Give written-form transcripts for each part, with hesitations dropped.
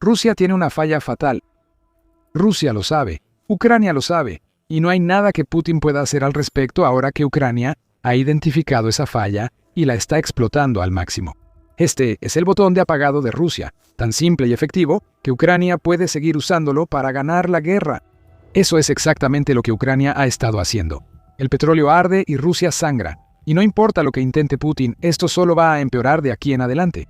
Rusia tiene una falla fatal. Rusia lo sabe, Ucrania lo sabe, y no hay nada que Putin pueda hacer al respecto ahora que Ucrania ha identificado esa falla y la está explotando al máximo. Este es el botón de apagado de Rusia, tan simple y efectivo que Ucrania puede seguir usándolo para ganar la guerra. Eso es exactamente lo que Ucrania ha estado haciendo. El petróleo arde y Rusia sangra, y no importa lo que intente Putin, esto solo va a empeorar de aquí en adelante.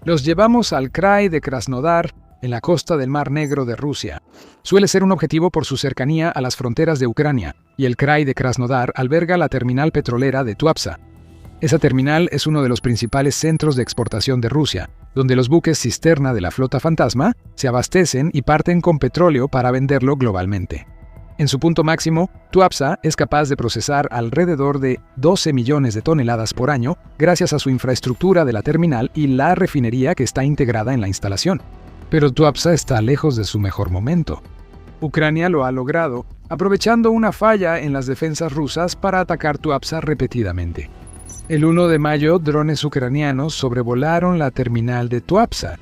Los llevamos al Krai de Krasnodar, en la costa del Mar Negro de Rusia. Suele ser un objetivo por su cercanía a las fronteras de Ucrania, y el Krai de Krasnodar alberga la terminal petrolera de Tuapsa. Esa terminal es uno de los principales centros de exportación de Rusia, donde los buques cisterna de la flota fantasma se abastecen y parten con petróleo para venderlo globalmente. En su punto máximo, Tuapsa es capaz de procesar alrededor de 12 millones de toneladas por año gracias a su infraestructura de la terminal y la refinería que está integrada en la instalación. Pero Tuapsa está lejos de su mejor momento. Ucrania lo ha logrado, aprovechando una falla en las defensas rusas para atacar Tuapsa repetidamente. El 1 de mayo, drones ucranianos sobrevolaron la terminal de Tuapsa.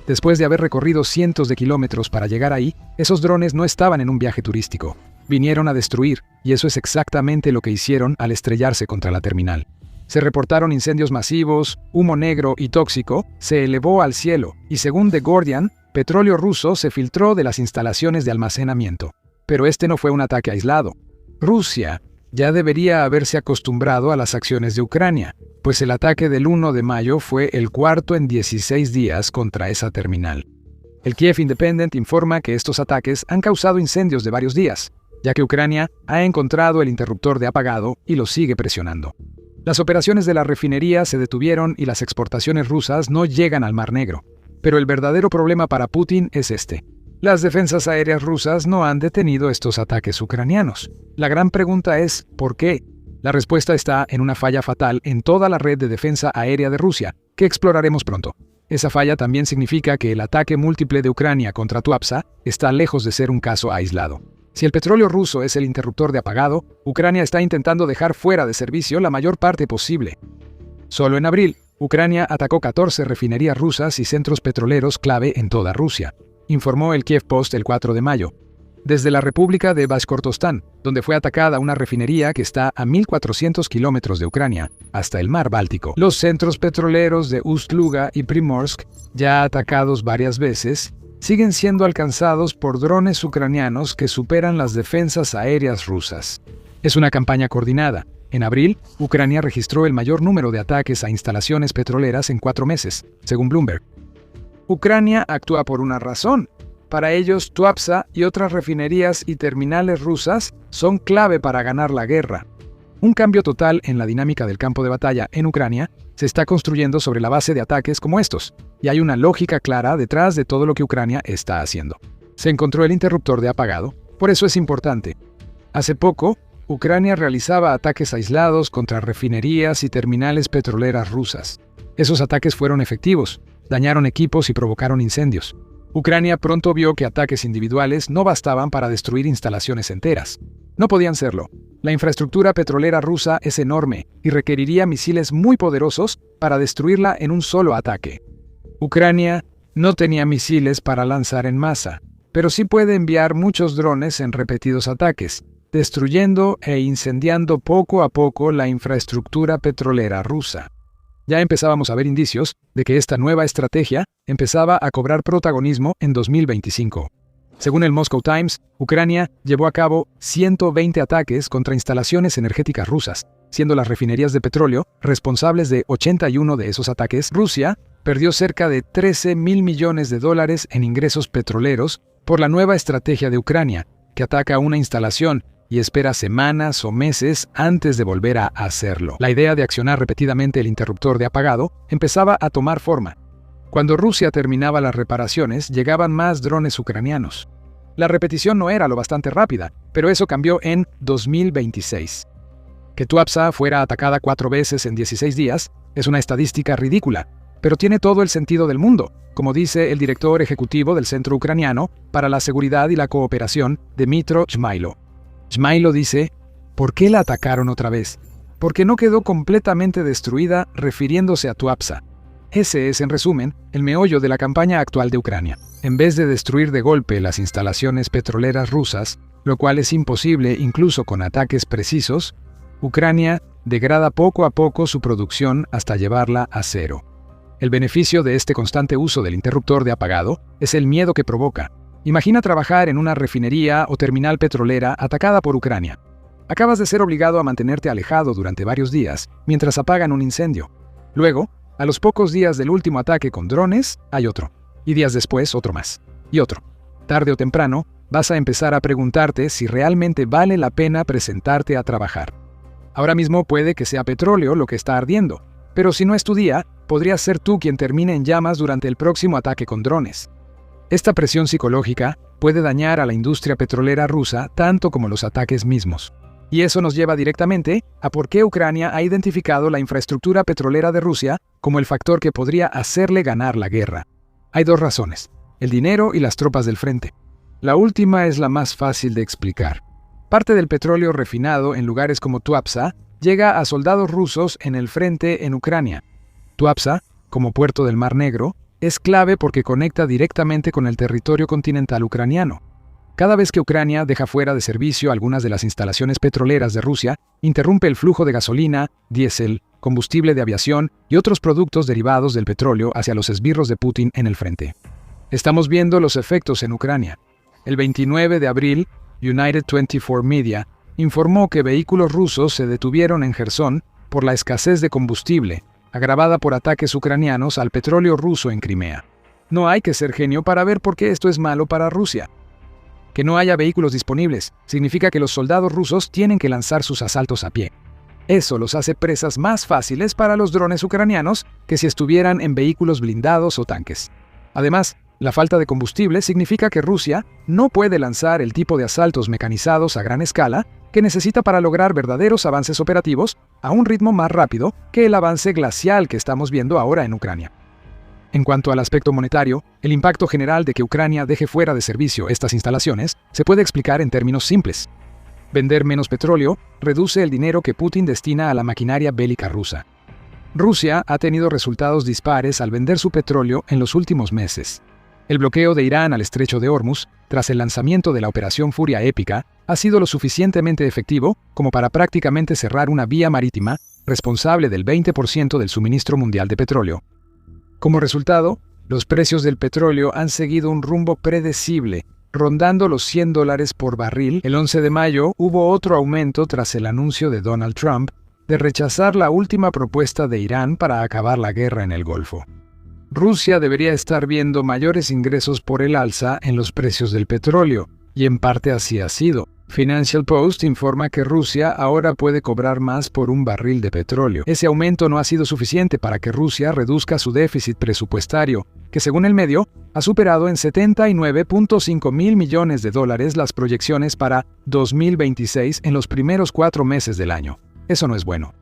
Después de haber recorrido cientos de kilómetros para llegar ahí, esos drones no estaban en un viaje turístico. Vinieron a destruir, y eso es exactamente lo que hicieron al estrellarse contra la terminal. Se reportaron incendios masivos, humo negro y tóxico se elevó al cielo, y según The Guardian, petróleo ruso se filtró de las instalaciones de almacenamiento. Pero este no fue un ataque aislado. Rusia ya debería haberse acostumbrado a las acciones de Ucrania, pues el ataque del 1 de mayo fue el cuarto en 16 días contra esa terminal. El Kiev Independent informa que estos ataques han causado incendios de varios días, ya que Ucrania ha encontrado el interruptor de apagado y lo sigue presionando. Las operaciones de la refinería se detuvieron y las exportaciones rusas no llegan al Mar Negro. Pero el verdadero problema para Putin es este. Las defensas aéreas rusas no han detenido estos ataques ucranianos. La gran pregunta es, ¿por qué? La respuesta está en una falla fatal en toda la red de defensa aérea de Rusia, que exploraremos pronto. Esa falla también significa que el ataque múltiple de Ucrania contra Tuapsa está lejos de ser un caso aislado. Si el petróleo ruso es el interruptor de apagado, Ucrania está intentando dejar fuera de servicio la mayor parte posible. Solo en abril, Ucrania atacó 14 refinerías rusas y centros petroleros clave en toda Rusia, informó el Kiev Post el 4 de mayo. Desde la República de Bashkortostán, donde fue atacada una refinería que está a 1.400 kilómetros de Ucrania, hasta el mar Báltico. Los centros petroleros de Ust-Luga y Primorsk, ya atacados varias veces, siguen siendo alcanzados por drones ucranianos que superan las defensas aéreas rusas. Es una campaña coordinada. En abril, Ucrania registró el mayor número de ataques a instalaciones petroleras en 4 meses, según Bloomberg. Ucrania actúa por una razón. Para ellos, Tuapsa y otras refinerías y terminales rusas son clave para ganar la guerra. Un cambio total en la dinámica del campo de batalla en Ucrania se está construyendo sobre la base de ataques como estos, y hay una lógica clara detrás de todo lo que Ucrania está haciendo. Se encontró el interruptor de apagado, por eso es importante. Hace poco, Ucrania realizaba ataques aislados contra refinerías y terminales petroleras rusas. Esos ataques fueron efectivos, dañaron equipos y provocaron incendios. Ucrania pronto vio que ataques individuales no bastaban para destruir instalaciones enteras. No podían serlo. La infraestructura petrolera rusa es enorme y requeriría misiles muy poderosos para destruirla en un solo ataque. Ucrania no tenía misiles para lanzar en masa, pero sí puede enviar muchos drones en repetidos ataques, destruyendo e incendiando poco a poco la infraestructura petrolera rusa. Ya empezábamos a ver indicios de que esta nueva estrategia empezaba a cobrar protagonismo en 2025. Según el Moscow Times, Ucrania llevó a cabo 120 ataques contra instalaciones energéticas rusas, siendo las refinerías de petróleo responsables de 81 de esos ataques. Rusia perdió cerca de $13.000 millones en ingresos petroleros por la nueva estrategia de Ucrania, que ataca una instalación y espera semanas o meses antes de volver a hacerlo. La idea de accionar repetidamente el interruptor de apagado empezaba a tomar forma. Cuando Rusia terminaba las reparaciones, llegaban más drones ucranianos. La repetición no era lo bastante rápida, pero eso cambió en 2026. Que Tuapsa fuera atacada 4 veces en 16 días es una estadística ridícula, pero tiene todo el sentido del mundo, como dice el director ejecutivo del Centro Ucraniano para la Seguridad y la Cooperación, Dmytro Zhmailo. Zhmailo dice, ¿por qué la atacaron otra vez? Porque no quedó completamente destruida, refiriéndose a Tuapsa. Ese es, en resumen, el meollo de la campaña actual de Ucrania. En vez de destruir de golpe las instalaciones petroleras rusas, lo cual es imposible incluso con ataques precisos, Ucrania degrada poco a poco su producción hasta llevarla a cero. El beneficio de este constante uso del interruptor de apagado es el miedo que provoca. Imagina trabajar en una refinería o terminal petrolera atacada por Ucrania. Acabas de ser obligado a mantenerte alejado durante varios días mientras apagan un incendio. Luego, a los pocos días del último ataque con drones, hay otro. Y días después, otro más. Y otro. Tarde o temprano, vas a empezar a preguntarte si realmente vale la pena presentarte a trabajar. Ahora mismo puede que sea petróleo lo que está ardiendo, pero si no es tu día, podrías ser tú quien termine en llamas durante el próximo ataque con drones. Esta presión psicológica puede dañar a la industria petrolera rusa tanto como los ataques mismos. Y eso nos lleva directamente a por qué Ucrania ha identificado la infraestructura petrolera de Rusia como el factor que podría hacerle ganar la guerra. Hay dos razones: el dinero y las tropas del frente. La última es la más fácil de explicar. Parte del petróleo refinado en lugares como Tuapsa llega a soldados rusos en el frente en Ucrania. Tuapsa, como puerto del Mar Negro, es clave porque conecta directamente con el territorio continental ucraniano. Cada vez que Ucrania deja fuera de servicio algunas de las instalaciones petroleras de Rusia, interrumpe el flujo de gasolina, diésel, combustible de aviación y otros productos derivados del petróleo hacia los esbirros de Putin en el frente. Estamos viendo los efectos en Ucrania. El 29 de abril, United 24 Media informó que vehículos rusos se detuvieron en Jersón por la escasez de combustible, agravada por ataques ucranianos al petróleo ruso en Crimea. No hay que ser genio para ver por qué esto es malo para Rusia. Que no haya vehículos disponibles significa que los soldados rusos tienen que lanzar sus asaltos a pie. Eso los hace presas más fáciles para los drones ucranianos que si estuvieran en vehículos blindados o tanques. Además, la falta de combustible significa que Rusia no puede lanzar el tipo de asaltos mecanizados a gran escala que necesita para lograr verdaderos avances operativos a un ritmo más rápido que el avance glacial que estamos viendo ahora en Ucrania. En cuanto al aspecto monetario, el impacto general de que Ucrania deje fuera de servicio estas instalaciones se puede explicar en términos simples. Vender menos petróleo reduce el dinero que Putin destina a la maquinaria bélica rusa. Rusia ha tenido resultados dispares al vender su petróleo en los últimos meses. El bloqueo de Irán al estrecho de Hormuz, tras el lanzamiento de la Operación Furia Épica, ha sido lo suficientemente efectivo como para prácticamente cerrar una vía marítima responsable del 20% del suministro mundial de petróleo. Como resultado, los precios del petróleo han seguido un rumbo predecible, rondando los $100 por barril. El 11 de mayo hubo otro aumento tras el anuncio de Donald Trump de rechazar la última propuesta de Irán para acabar la guerra en el Golfo. Rusia debería estar viendo mayores ingresos por el alza en los precios del petróleo, y en parte así ha sido. Financial Post informa que Rusia ahora puede cobrar más por un barril de petróleo. Ese aumento no ha sido suficiente para que Rusia reduzca su déficit presupuestario, que según el medio, ha superado en $79.5 mil millones las proyecciones para 2026 en los primeros 4 meses del año. Eso no es bueno.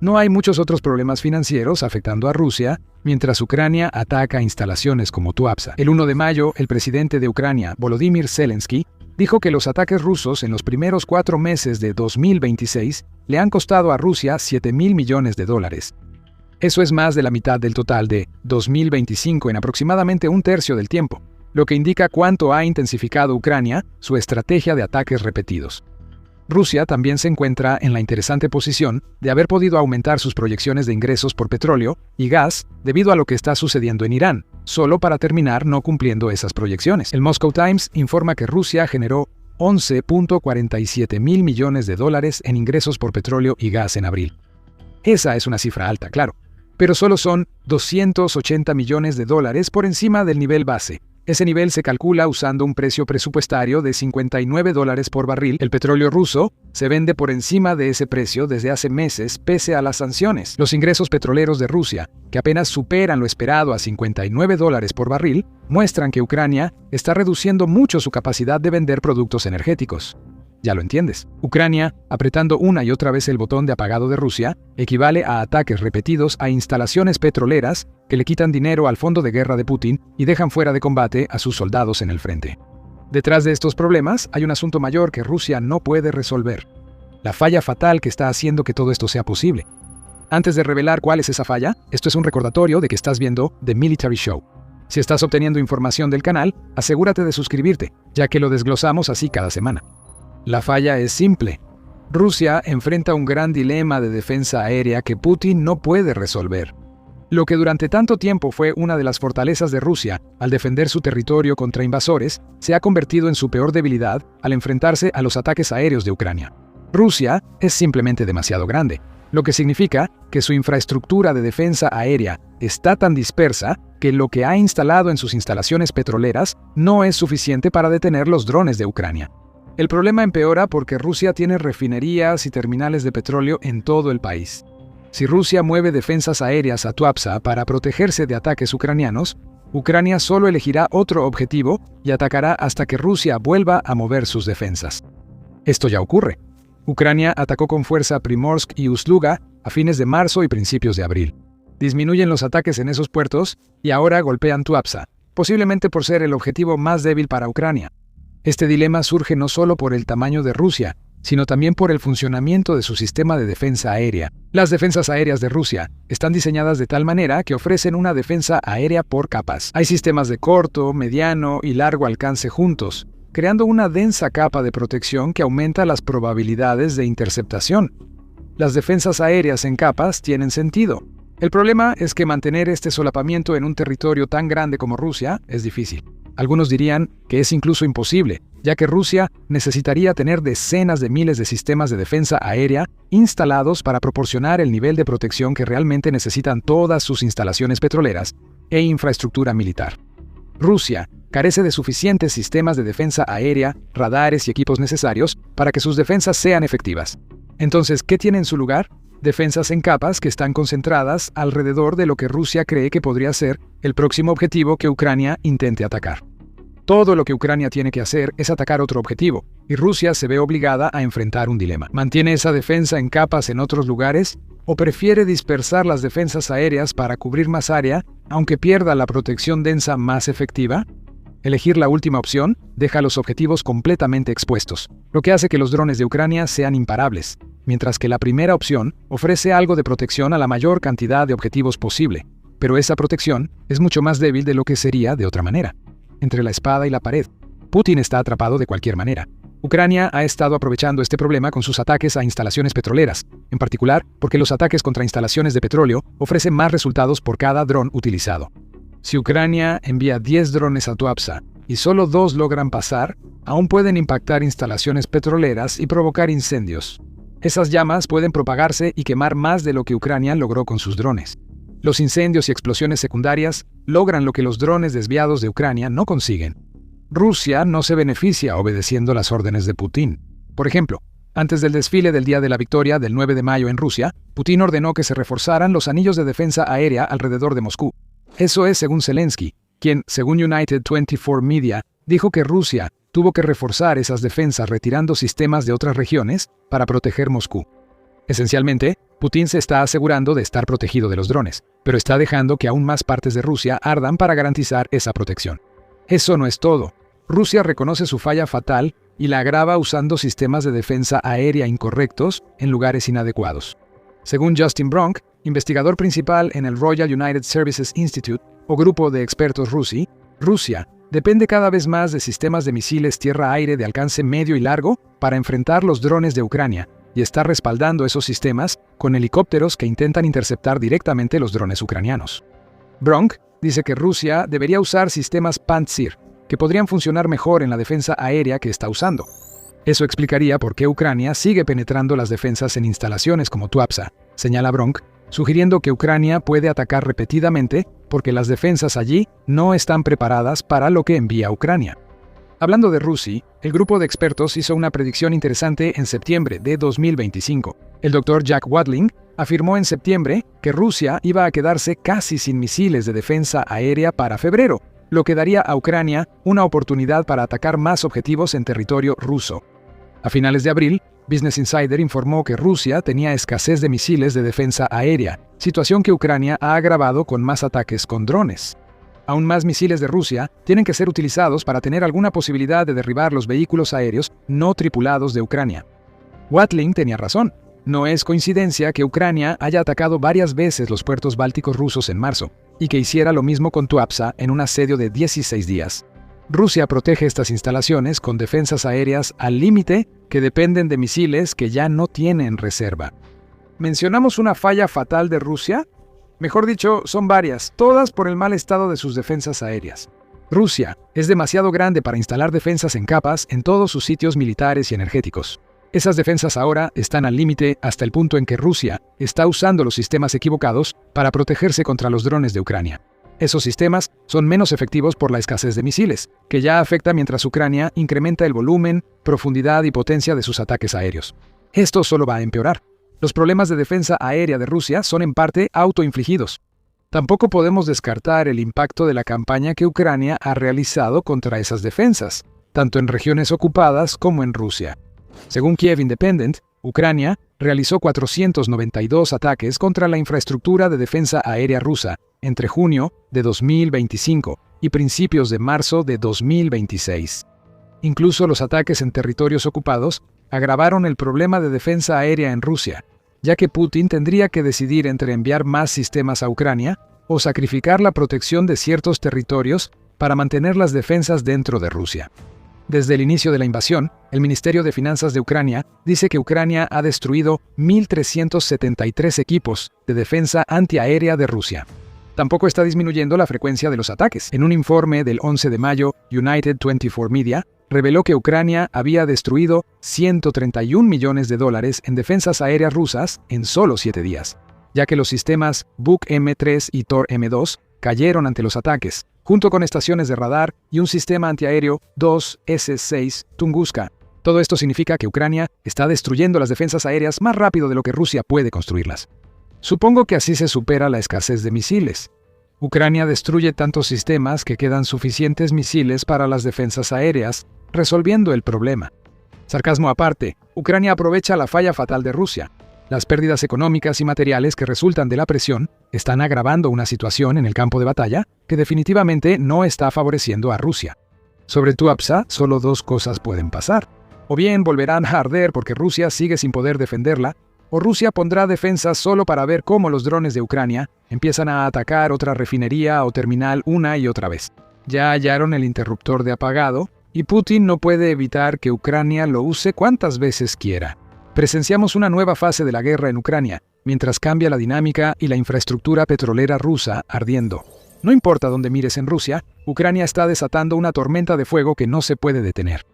No hay muchos otros problemas financieros afectando a Rusia, mientras Ucrania ataca instalaciones como Tuapsa. El 1 de mayo, el presidente de Ucrania, Volodymyr Zelensky, dijo que los ataques rusos en los primeros 4 meses de 2026 le han costado a Rusia $7 mil millones. Eso es más de la mitad del total de 2025 en aproximadamente un tercio del tiempo, lo que indica cuánto ha intensificado Ucrania su estrategia de ataques repetidos. Rusia también se encuentra en la interesante posición de haber podido aumentar sus proyecciones de ingresos por petróleo y gas debido a lo que está sucediendo en Irán, solo para terminar no cumpliendo esas proyecciones. El Moscow Times informa que Rusia generó $11.47 mil millones en ingresos por petróleo y gas en abril. Esa es una cifra alta, claro, pero solo son $280 millones por encima del nivel base. Ese nivel se calcula usando un precio presupuestario de $59 por barril. El petróleo ruso se vende por encima de ese precio desde hace meses pese a las sanciones. Los ingresos petroleros de Rusia, que apenas superan lo esperado a $59 por barril, muestran que Ucrania está reduciendo mucho su capacidad de vender productos energéticos. Ya lo entiendes. Ucrania, apretando una y otra vez el botón de apagado de Rusia, equivale a ataques repetidos a instalaciones petroleras que le quitan dinero al fondo de guerra de Putin y dejan fuera de combate a sus soldados en el frente. Detrás de estos problemas hay un asunto mayor que Rusia no puede resolver: la falla fatal que está haciendo que todo esto sea posible. Antes de revelar cuál es esa falla, esto es un recordatorio de que estás viendo The Military Show. Si estás obteniendo información del canal, asegúrate de suscribirte, ya que lo desglosamos así cada semana. La falla es simple. Rusia enfrenta un gran dilema de defensa aérea que Putin no puede resolver. Lo que durante tanto tiempo fue una de las fortalezas de Rusia al defender su territorio contra invasores, se ha convertido en su peor debilidad al enfrentarse a los ataques aéreos de Ucrania. Rusia es simplemente demasiado grande, lo que significa que su infraestructura de defensa aérea está tan dispersa que lo que ha instalado en sus instalaciones petroleras no es suficiente para detener los drones de Ucrania. El problema empeora porque Rusia tiene refinerías y terminales de petróleo en todo el país. Si Rusia mueve defensas aéreas a Tuapsa para protegerse de ataques ucranianos, Ucrania solo elegirá otro objetivo y atacará hasta que Rusia vuelva a mover sus defensas. Esto ya ocurre. Ucrania atacó con fuerza Primorsk y Ust-Luga a fines de marzo y principios de abril. Disminuyen los ataques en esos puertos y ahora golpean Tuapsa, posiblemente por ser el objetivo más débil para Ucrania. Este dilema surge no solo por el tamaño de Rusia, sino también por el funcionamiento de su sistema de defensa aérea. Las defensas aéreas de Rusia están diseñadas de tal manera que ofrecen una defensa aérea por capas. Hay sistemas de corto, mediano y largo alcance juntos, creando una densa capa de protección que aumenta las probabilidades de interceptación. Las defensas aéreas en capas tienen sentido. El problema es que mantener este solapamiento en un territorio tan grande como Rusia es difícil. Algunos dirían que es incluso imposible, ya que Rusia necesitaría tener decenas de miles de sistemas de defensa aérea instalados para proporcionar el nivel de protección que realmente necesitan todas sus instalaciones petroleras e infraestructura militar. Rusia carece de suficientes sistemas de defensa aérea, radares y equipos necesarios para que sus defensas sean efectivas. Entonces, ¿qué tiene en su lugar? Defensas en capas que están concentradas alrededor de lo que Rusia cree que podría ser el próximo objetivo que Ucrania intente atacar. Todo lo que Ucrania tiene que hacer es atacar otro objetivo, y Rusia se ve obligada a enfrentar un dilema. ¿Mantiene esa defensa en capas en otros lugares? ¿O prefiere dispersar las defensas aéreas para cubrir más área, aunque pierda la protección densa más efectiva? Elegir la última opción deja los objetivos completamente expuestos, lo que hace que los drones de Ucrania sean imparables, mientras que la primera opción ofrece algo de protección a la mayor cantidad de objetivos posible, pero esa protección es mucho más débil de lo que sería de otra manera. Entre la espada y la pared, Putin está atrapado de cualquier manera. Ucrania ha estado aprovechando este problema con sus ataques a instalaciones petroleras, en particular porque los ataques contra instalaciones de petróleo ofrecen más resultados por cada dron utilizado. Si Ucrania envía 10 drones a Tuapsa y solo 2 logran pasar, aún pueden impactar instalaciones petroleras y provocar incendios. Esas llamas pueden propagarse y quemar más de lo que Ucrania logró con sus drones. Los incendios y explosiones secundarias logran lo que los drones desviados de Ucrania no consiguen. Rusia no se beneficia obedeciendo las órdenes de Putin. Por ejemplo, antes del desfile del Día de la Victoria del 9 de mayo en Rusia, Putin ordenó que se reforzaran los anillos de defensa aérea alrededor de Moscú. Eso es según Zelensky, quien, según United 24 Media, dijo que Rusia tuvo que reforzar esas defensas retirando sistemas de otras regiones para proteger Moscú. Esencialmente, Putin se está asegurando de estar protegido de los drones, pero está dejando que aún más partes de Rusia ardan para garantizar esa protección. Eso no es todo. Rusia reconoce su falla fatal y la agrava usando sistemas de defensa aérea incorrectos en lugares inadecuados. Según Justin Bronk, investigador principal en el Royal United Services Institute, o grupo de expertos rusi, Rusia depende cada vez más de sistemas de misiles tierra-aire de alcance medio y largo para enfrentar los drones de Ucrania, y está respaldando esos sistemas con helicópteros que intentan interceptar directamente los drones ucranianos. Bronk dice que Rusia debería usar sistemas Pantsir, que podrían funcionar mejor en la defensa aérea que está usando. Eso explicaría por qué Ucrania sigue penetrando las defensas en instalaciones como Tuapsa, señala Bronk, sugiriendo que Ucrania puede atacar repetidamente porque las defensas allí no están preparadas para lo que envía Ucrania. Hablando de Rusia, el grupo de expertos hizo una predicción interesante en septiembre de 2025. El Dr. Jack Watling afirmó en septiembre que Rusia iba a quedarse casi sin misiles de defensa aérea para febrero, lo que daría a Ucrania una oportunidad para atacar más objetivos en territorio ruso. A finales de abril, Business Insider informó que Rusia tenía escasez de misiles de defensa aérea, situación que Ucrania ha agravado con más ataques con drones. Aún más misiles de Rusia tienen que ser utilizados para tener alguna posibilidad de derribar los vehículos aéreos no tripulados de Ucrania. Watling tenía razón. No es coincidencia que Ucrania haya atacado varias veces los puertos bálticos rusos en marzo, y que hiciera lo mismo con Tuapsa en un asedio de 16 días. Rusia protege estas instalaciones con defensas aéreas al límite que dependen de misiles que ya no tiene en reserva. ¿Mencionamos una falla fatal de Rusia? Mejor dicho, son varias, todas por el mal estado de sus defensas aéreas. Rusia es demasiado grande para instalar defensas en capas en todos sus sitios militares y energéticos. Esas defensas ahora están al límite hasta el punto en que Rusia está usando los sistemas equivocados para protegerse contra los drones de Ucrania. Esos sistemas son menos efectivos por la escasez de misiles, que ya afecta mientras Ucrania incrementa el volumen, profundidad y potencia de sus ataques aéreos. Esto solo va a empeorar. Los problemas de defensa aérea de Rusia son en parte autoinfligidos. Tampoco podemos descartar el impacto de la campaña que Ucrania ha realizado contra esas defensas, tanto en regiones ocupadas como en Rusia. Según Kiev Independent, Ucrania realizó 492 ataques contra la infraestructura de defensa aérea rusa entre junio de 2025 y principios de marzo de 2026. Incluso los ataques en territorios ocupados agravaron el problema de defensa aérea en Rusia, ya que Putin tendría que decidir entre enviar más sistemas a Ucrania o sacrificar la protección de ciertos territorios para mantener las defensas dentro de Rusia. Desde el inicio de la invasión, el Ministerio de Finanzas de Ucrania dice que Ucrania ha destruido 1.373 equipos de defensa antiaérea de Rusia. Tampoco está disminuyendo la frecuencia de los ataques. En un informe del 11 de mayo, United 24 Media reveló que Ucrania había destruido $131 millones en defensas aéreas rusas en solo 7 días, ya que los sistemas Buk M3 y Tor M2 cayeron ante los ataques, junto con estaciones de radar y un sistema antiaéreo 2S6 Tunguska. Todo esto significa que Ucrania está destruyendo las defensas aéreas más rápido de lo que Rusia puede construirlas. Supongo que así se supera la escasez de misiles. Ucrania destruye tantos sistemas que quedan suficientes misiles para las defensas aéreas, resolviendo el problema. Sarcasmo aparte, Ucrania aprovecha la falla fatal de Rusia. Las pérdidas económicas y materiales que resultan de la presión están agravando una situación en el campo de batalla que definitivamente no está favoreciendo a Rusia. Sobre Tuapsa, solo 2 cosas pueden pasar. O bien volverán a arder porque Rusia sigue sin poder defenderla, o Rusia pondrá defensas solo para ver cómo los drones de Ucrania empiezan a atacar otra refinería o terminal una y otra vez. Ya hallaron el interruptor de apagado, y Putin no puede evitar que Ucrania lo use cuantas veces quiera. Presenciamos una nueva fase de la guerra en Ucrania, mientras cambia la dinámica y la infraestructura petrolera rusa ardiendo. No importa dónde mires en Rusia, Ucrania está desatando una tormenta de fuego que no se puede detener.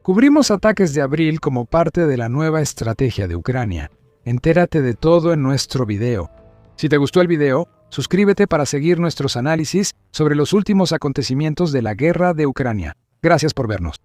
Cubrimos ataques de abril como parte de la nueva estrategia de Ucrania. Entérate de todo en nuestro video. Si te gustó el video, suscríbete para seguir nuestros análisis sobre los últimos acontecimientos de la guerra de Ucrania. Gracias por vernos.